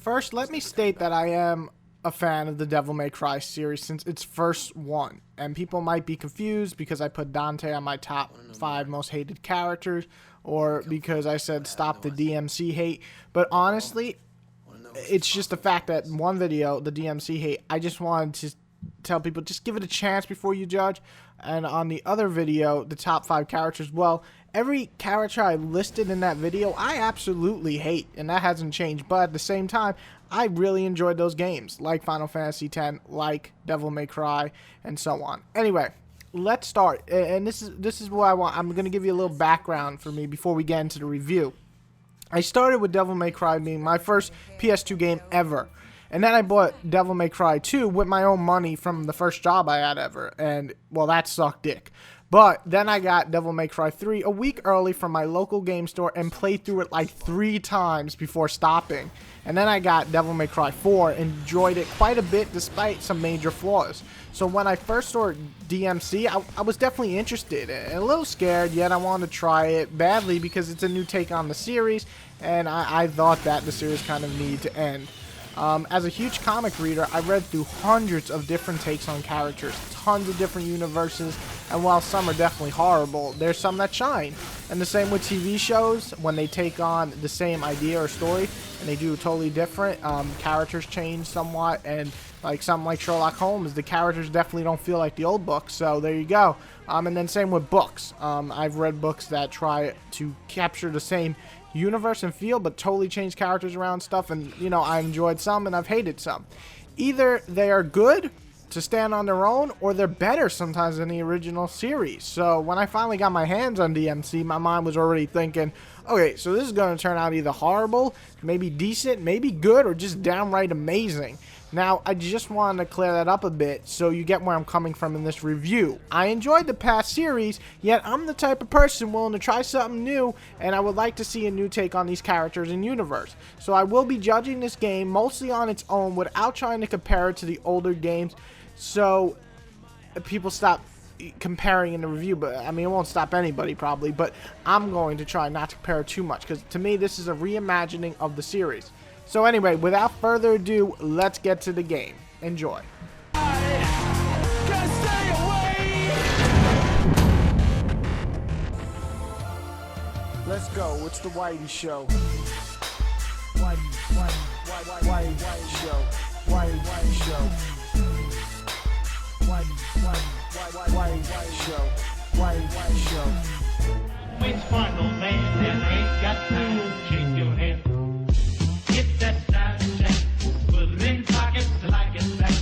First, let me state that I am a fan of the Devil May Cry series since its first one. And people might be confused because I put Dante on my top 5 most hated characters, or because I said stop the DmC hate. But honestly, it's just the fact that in one video, the DmC hate, I just wanted to tell people just give it a chance before you judge. And on the other video, the top 5 characters, well, every character I listed in that video I absolutely hate, and that hasn't changed. But at the same time, I really enjoyed those games, like Final Fantasy X, like Devil May Cry, and so on. Anyway, let's start. And this is what I want. I'm going to give you a little background for me before we get into the review. I started with Devil May Cry being my first PS2 game ever. And then I bought Devil May Cry 2 with my own money from the first job I had ever. And, well, that sucked dick. But then I got Devil May Cry 3 a week early from my local game store and played through it like 3 times before stopping. And then I got Devil May Cry 4 and enjoyed it quite a bit despite some major flaws. So when I first saw DmC, I was definitely interested and a little scared, yet I wanted to try it badly because it's a new take on the series, and I thought that the series kind of needed to end. As a huge comic reader, I read through hundreds of different takes on characters, tons of different universes, and while some are definitely horrible, there's some that shine. And the same with TV shows, when they take on the same idea or story, and they do totally different, characters change somewhat, and like something like Sherlock Holmes, the characters definitely don't feel like the old books, so there you go. And then same with books. I've read books that try to capture the same universe and feel but totally change characters around stuff, and you know, I enjoyed some and I've hated some. Either they are good to stand on their own, or they're better sometimes than the original series. So when I finally got my hands on DmC, my mind was already thinking, okay, so this is going to turn out either horrible, maybe decent, maybe good, or just downright amazing. Now, I just wanted to clear that up a bit so you get where I'm coming from in this review. I enjoyed the past series, yet I'm the type of person willing to try something new, and I would like to see a new take on these characters and universe. So I will be judging this game mostly on its own without trying to compare it to the older games, so people stop comparing in the review. But I mean, it won't stop anybody probably, but I'm going to try not to compare too much, because to me this is a reimagining of the series. So anyway, without further ado, let's get to the game. Enjoy. Let's go. It's the Whitey Show. Whitey Show. Whitey Show. Whitey Show. Whitey Show. Which final man that ain't got time to shake your hand? Get that style check, put it in pockets till I get back.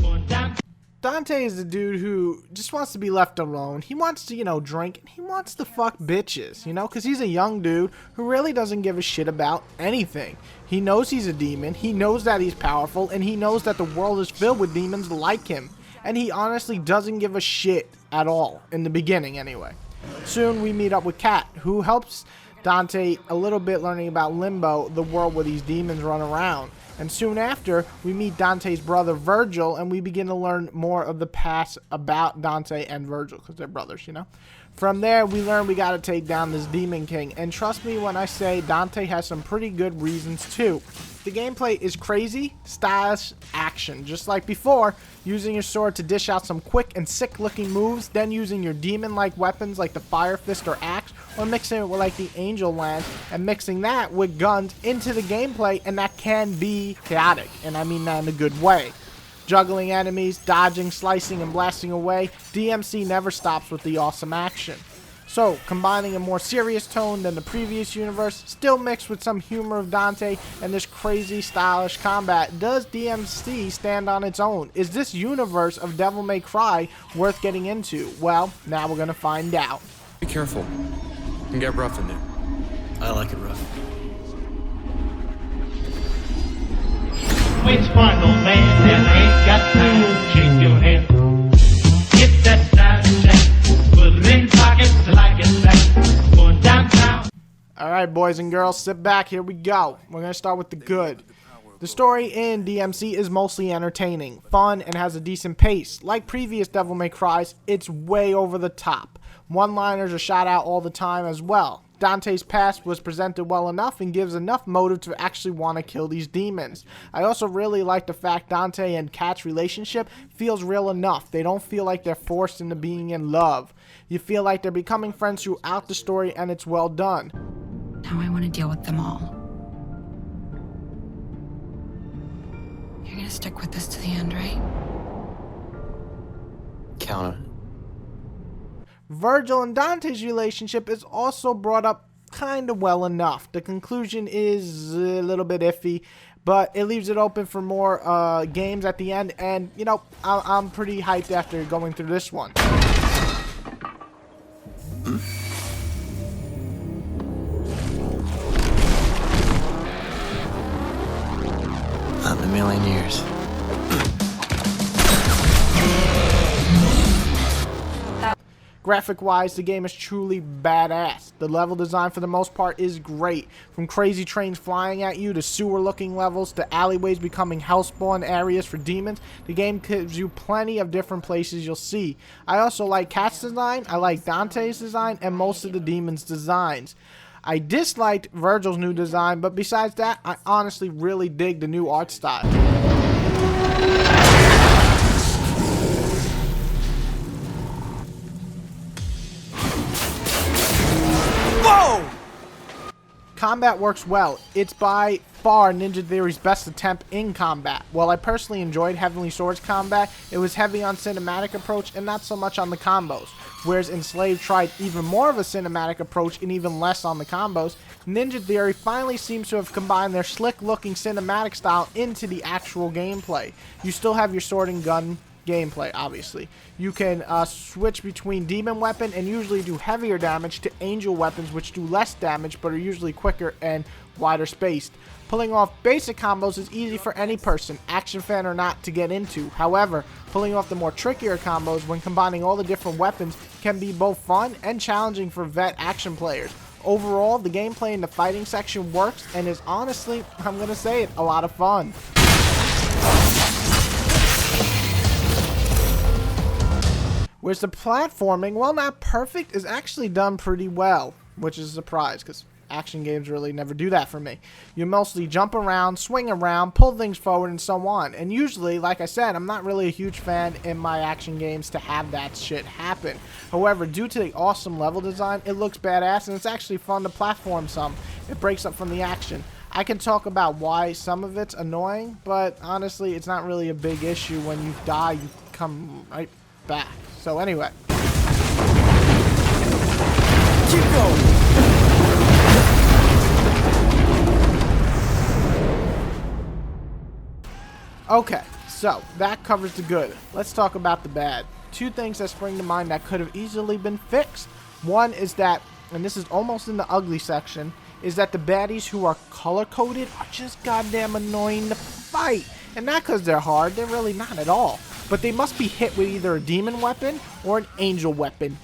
Going down. Dante is the dude who just wants to be left alone. He wants to, you know, drink, and he wants to fuck bitches, you know, because he's a young dude who really doesn't give a shit about anything. He knows he's a demon, he knows that he's powerful, and he knows that the world is filled with demons like him. And he honestly doesn't give a shit at all, in the beginning anyway. Soon we meet up with Kat, who helps Dante a little bit learning about Limbo, the world where these demons run around. And soon after, we meet Dante's brother Virgil, and we begin to learn more of the past about Dante and Virgil, because they're brothers, you know. From there, we learn we gotta take down this Demon King, and trust me when I say Dante has some pretty good reasons too. The gameplay is crazy, stylish action, just like before, using your sword to dish out some quick and sick looking moves, then using your demon-like weapons like the Fire Fist or Axe, or mixing it with like the Angel Lance, and mixing that with guns into the gameplay, and that can be chaotic, and I mean that in a good way. Juggling enemies, dodging, slicing, and blasting away, DmC never stops with the awesome action. So, combining a more serious tone than the previous universe, still mixed with some humor of Dante and this crazy stylish combat, does DmC stand on its own? Is this universe of Devil May Cry worth getting into? Well, now we're gonna find out. Be careful. You can get rough in there. I like it rough. Which final man that ain't got time to shake your hand? Get that style check, put it in pockets till I get back. Going downtown. Alright, boys and girls, sit back. Here we go. We're going to start with the good. The story in DmC is mostly entertaining, fun, and has a decent pace. Like previous Devil May Cry's, it's way over the top. One-liners are shot out all the time as well. Dante's past was presented well enough and gives enough motive to actually want to kill these demons. I also really like the fact Dante and Kat's relationship feels real enough. They don't feel like they're forced into being in love. You feel like they're becoming friends throughout the story, and it's well done. Now I want to deal with them all. You're gonna stick with this to the end, right? Count on it. Virgil and Dante's relationship is also brought up kind of well enough. The conclusion is a little bit iffy, but it leaves it open for more games at the end, and you know, I'm pretty hyped after going through this one. Not in a million years. Graphic-wise, the game is truly badass. The level design for the most part is great. From crazy trains flying at you, to sewer-looking levels, to alleyways becoming hellspawn areas for demons, the game gives you plenty of different places you'll see. I also like Kat's design, I like Dante's design, and most of the demons' designs. I disliked Virgil's new design, but besides that, I honestly really dig the new art style. Whoa! Combat works well. It's by far Ninja Theory's best attempt in combat. While I personally enjoyed Heavenly Swords combat, it was heavy on cinematic approach and not so much on the combos. Whereas Enslaved tried even more of a cinematic approach and even less on the combos, Ninja Theory finally seems to have combined their slick looking cinematic style into the actual gameplay. You still have your sword and gun gameplay, obviously. You can switch between demon weapon and usually do heavier damage to angel weapons, which do less damage but are usually quicker and wider spaced. Pulling off basic combos is easy for any person, action fan or not, to get into. However, pulling off the more trickier combos when combining all the different weapons can be both fun and challenging for vet action players. Overall, the gameplay in the fighting section works and is honestly, I'm gonna say it, a lot of fun. Whereas the platforming, while not perfect, is actually done pretty well, which is a surprise because action games really never do that for me. You mostly jump around, swing around, pull things forward, and so on. And usually, like I said, I'm not really a huge fan in my action games to have that shit happen. However, due to the awesome level design, it looks badass and it's actually fun to platform some. It breaks up from the action. I can talk about why some of it's annoying, but honestly, it's not really a big issue. When you die, you come right back. So anyway. Keep going! Okay, so that covers the good. Let's talk about the bad. Two things that spring to mind that could have easily been fixed. One is that, and this is almost in the ugly section, is that the baddies who are color-coded are just goddamn annoying to fight. And not because they're hard, they're really not at all. But they must be hit with either a demon weapon or an angel weapon,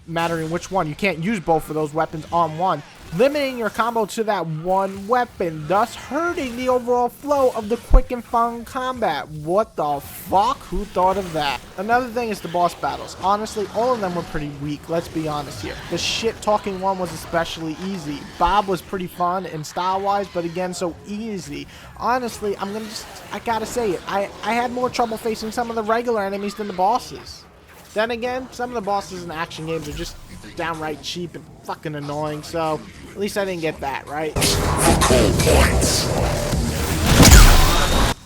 mattering which one. You can't use both of those weapons on one, limiting your combo to that one weapon, thus hurting the overall flow of the quick and fun combat. What the fuck? Who thought of that? Another thing is the boss battles. Honestly, all of them were pretty weak, let's be honest here. The shit-talking one was especially easy. Bob was pretty fun and style-wise, but again, so easy. Honestly, I gotta say it, I had more trouble facing some of the regular enemies than the bosses. Then again, some of the bosses in action games are just downright cheap and fucking annoying, so at least I didn't get that, right?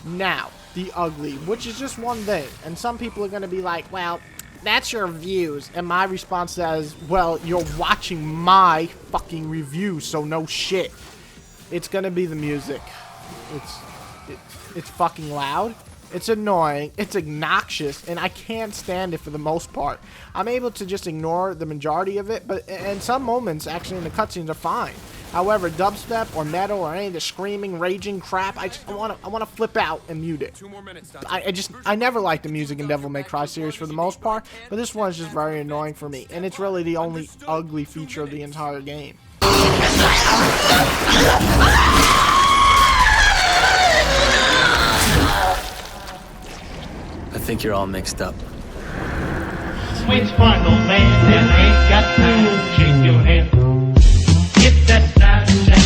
Now, the ugly, which is just one thing, and some people are going to be like, well, that's your views, and my response is, well, you're watching my fucking review, so no shit. It's going to be the music. It's fucking loud. It's annoying, it's obnoxious, and I can't stand it for the most part. I'm able to just ignore the majority of it, but in some moments, actually in the cutscenes, are fine. However, dubstep or metal or any of the screaming, raging crap, I want to flip out and mute it. 2 more minutes. I never liked the music in Devil May Cry series for the most part, but this one is just very annoying for me, and it's really the only ugly feature of the entire game. think you're all mixed up. Sweet sparkle man, and ain't got time to shake your head. Get that side check,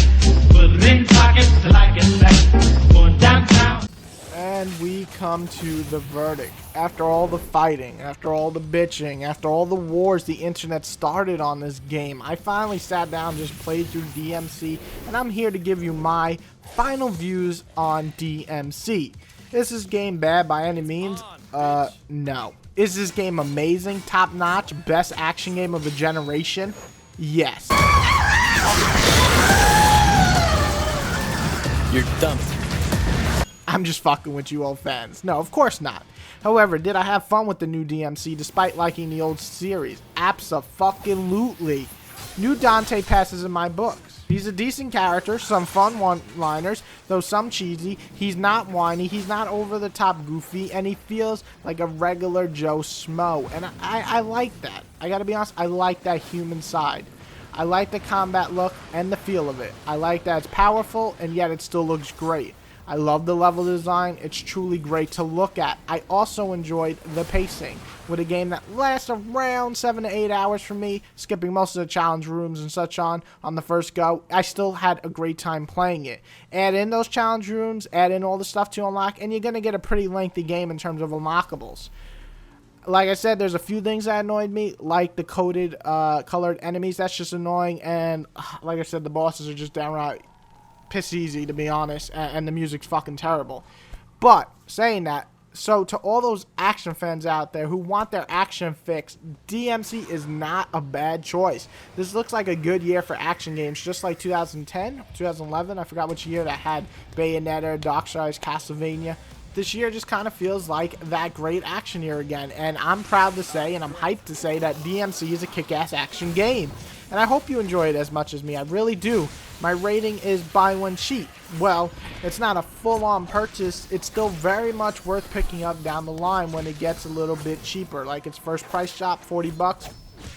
put it in pockets like it's back. Going downtown. And we come to the verdict. After all the fighting, after all the bitching, after all the wars the internet started on this game, I finally sat down and just played through DmC, and I'm here to give you my final views on DmC. Is this game bad by any means? No. Is this game amazing, top notch, best action game of the generation? Yes. You're dumped. I'm just fucking with you old fans. No, of course not. However, did I have fun with the new DmC despite liking the old series? Abso-fucking-lutely. New Dante passes in my books. He's a decent character, some fun one-liners, though some cheesy. He's not whiny, he's not over-the-top goofy, and he feels like a regular Joe Schmo. And I like that. I gotta be honest, I like that human side. I like the combat look and the feel of it. I like that it's powerful, and yet it still looks great. I love the level design. It's truly great to look at. I also enjoyed the pacing. With a game that lasts around 7 to 8 hours for me, skipping most of the challenge rooms and such on the first go, I still had a great time playing it. Add in those challenge rooms, add in all the stuff to unlock, and you're going to get a pretty lengthy game in terms of unlockables. Like I said, there's a few things that annoyed me, like the colored enemies. That's just annoying, and like I said, the bosses are just downright piss easy, to be honest, and the music's fucking terrible. But saying that, so to all those action fans out there who want their action fixed, DmC is not a bad choice. This looks like a good year for action games, just like 2010, 2011, I forgot which year that had Bayonetta, Darksiders, Castlevania. This year just kind of feels like that great action year again, and I'm proud to say, and I'm hyped to say, that DmC is a kick-ass action game. And I hope you enjoy it as much as me. I really do. My rating is buy one cheap. Well, it's not a full-on purchase. It's still very much worth picking up down the line when it gets a little bit cheaper. Like its first price shop, 40 bucks.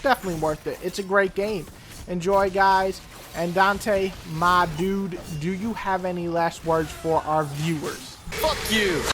Definitely worth it. It's a great game. Enjoy, guys. And Dante, my dude, do you have any last words for our viewers? Fuck you!